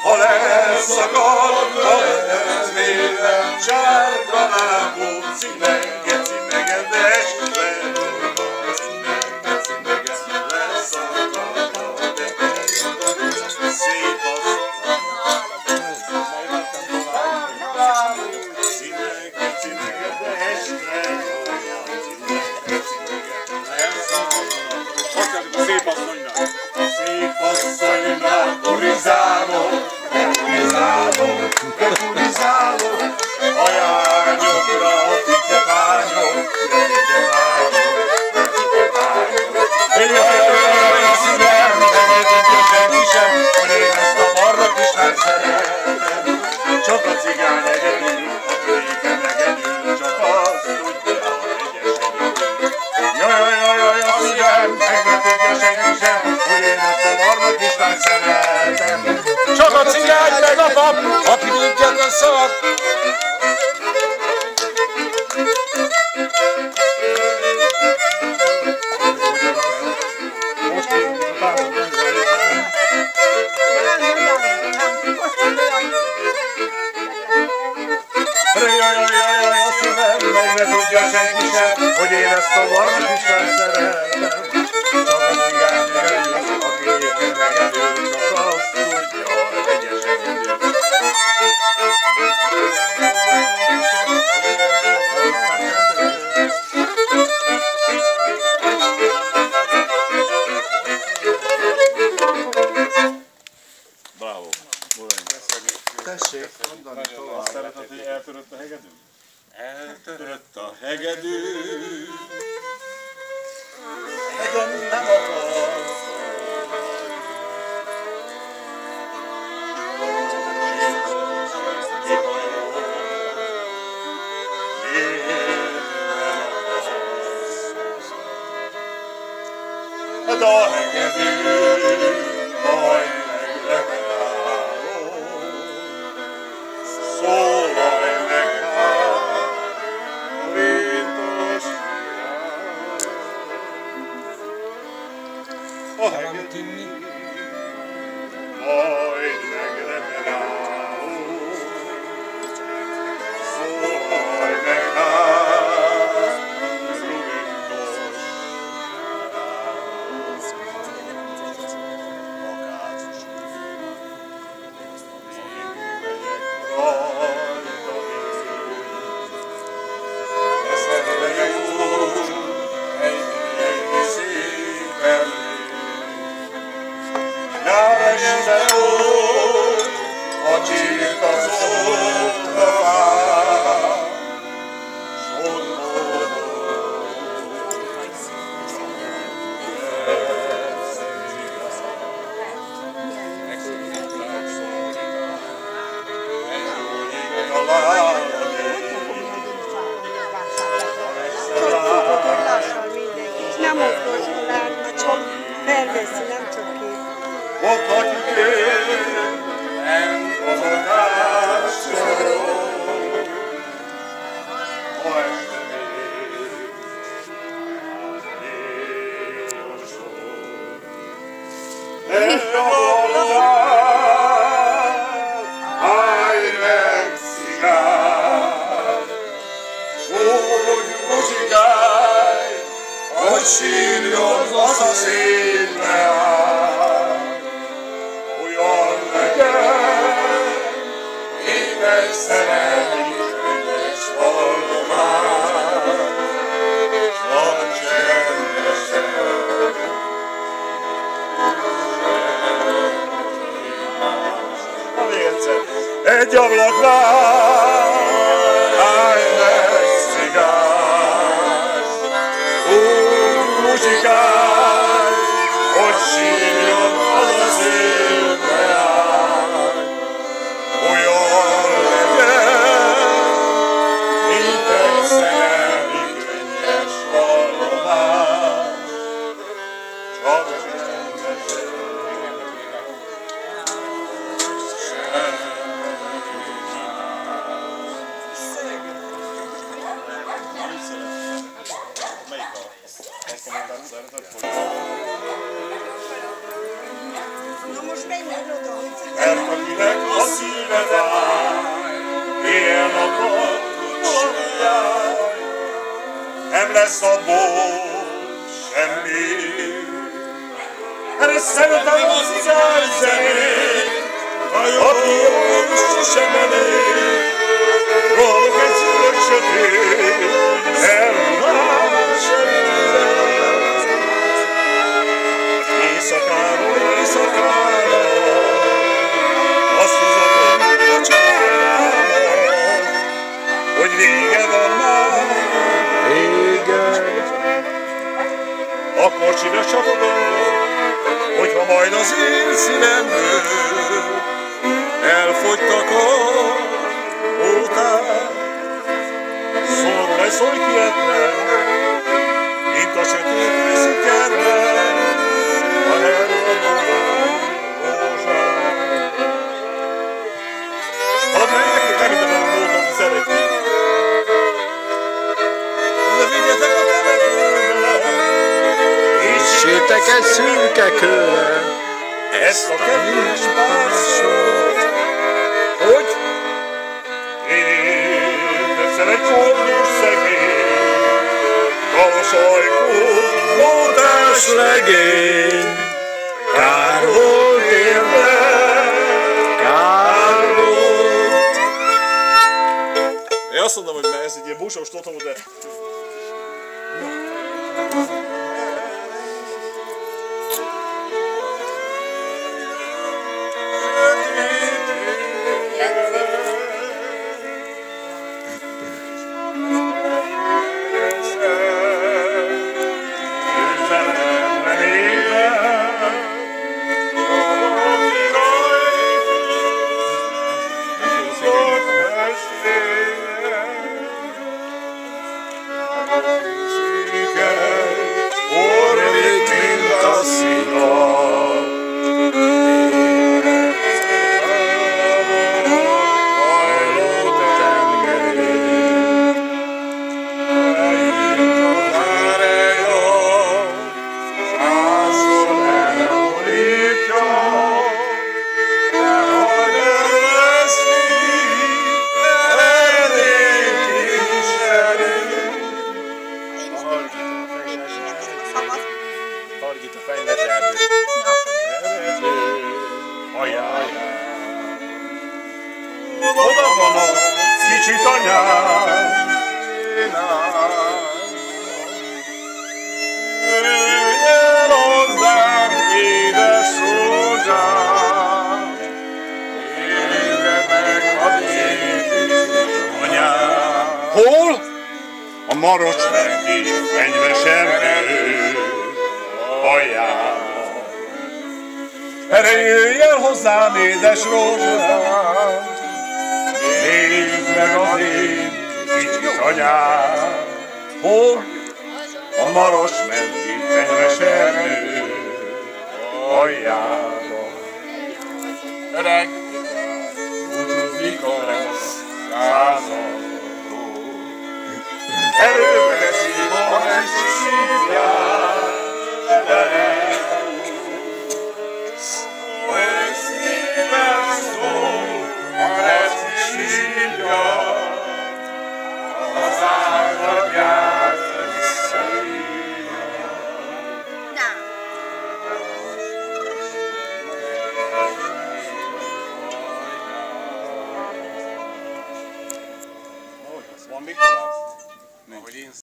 Ha leszakad a ledvébe, sárga lábú cimege, cimegedes, ledorba, cimege, cimege, leszakad a teteje. Szép az cimege, cimegedes, ledorba, cimege, cimege, leszakad a teteje. Szép asszonynak! Szép asszonynak burizálok, burizálok, a jányokra fityepányok, Jaj, a szívem, ne tudja senki sem, hogy én ezt a barna kislányt szeretem. Csak a cigány egyedül, a kölyke megedül, csak azt tudja, hogy egyedül. Jaj, a szívem, ne tudja senki sem, hogy én ezt a barna kislányt szeretem. Csak a cigány meg a pap, aki minket a szab. Jaj, a szívem, meg ne tudja senki sem, hogy én ezt a barna kislányt szeretem. Csak a cigány megedül, a kölyke megedül, csak azt tudja, hogy egyes egyedül. Bravo! Tessék, mondani tovább. Azt szereted, hogy eltörött a hegedű? Eltörött a hegedű. Hegyen nem akarsz. De a hegedű majd megreagáló, szólalj meg hát, vétos király. A hegedű majd megreagáló, szólalj meg hát, rugintos nem okozol látna, csak felveszi, nem csak kép. Ott akik nem azonásról, ma este még jéjosol. Ne ablaknál, állj meg szigár, úgy muzsikálj, hogy sírjon az a szép leány. Olyan legyen, édes szerelmi könnyes vallomány, csak csendesen, még egyszer. Egy ablaknál állj meg szigár, úgy muzsikálj, hogy sírjon az a szép leány. Olyan legyen, mint egy szerelmi könnyes vallomány, csak csendesen. Melyik a kommentát szeretett? Mert akinek a szíve fáj, ilyen akar, nem lesz abból semmi. Mert szeretem a cigány zenét, aki jól sosem elég. Rólok egy szülök sötét, elvár semmivel. Éjszakáról éjszakára, azt húzom a csávámat, hogy vége van már. A kocsira csak a gondol, hogyha majd az én szívemből elfogytak a óták. Szólj, szólj kietlen, mint a sötét őszi kertben, a elromló rózsák. Hadd menjek, elindulom a módon szeretni. De vigyetek a temetőbe, Sétek egy szürke körre, ezt a kevés pár sort, hogy én egyszer egy csordós szegény, kalos ajkú, módás legény, kár volt érde, kár volt. Én azt mondom, hogy ez egy ilyen búsós totó, de... Hargita fenyves erdő. Oda van a kicsit anyám. Jöjjön hozzám, édes rózsám, érje meg a kicsit anyám. Hol? A Marosmenti fenyves erdő aljában. Erre jöjjön hozzám, édes rózsám, nézd meg az én kicsit anyám. Hol? A Marosmenti fenyves erdő aljában. Öreg, búcsúzik a századról, előre veszi a szívját, hogy szívem szól, a szívja, az áldját visszahívja. Van még tovább?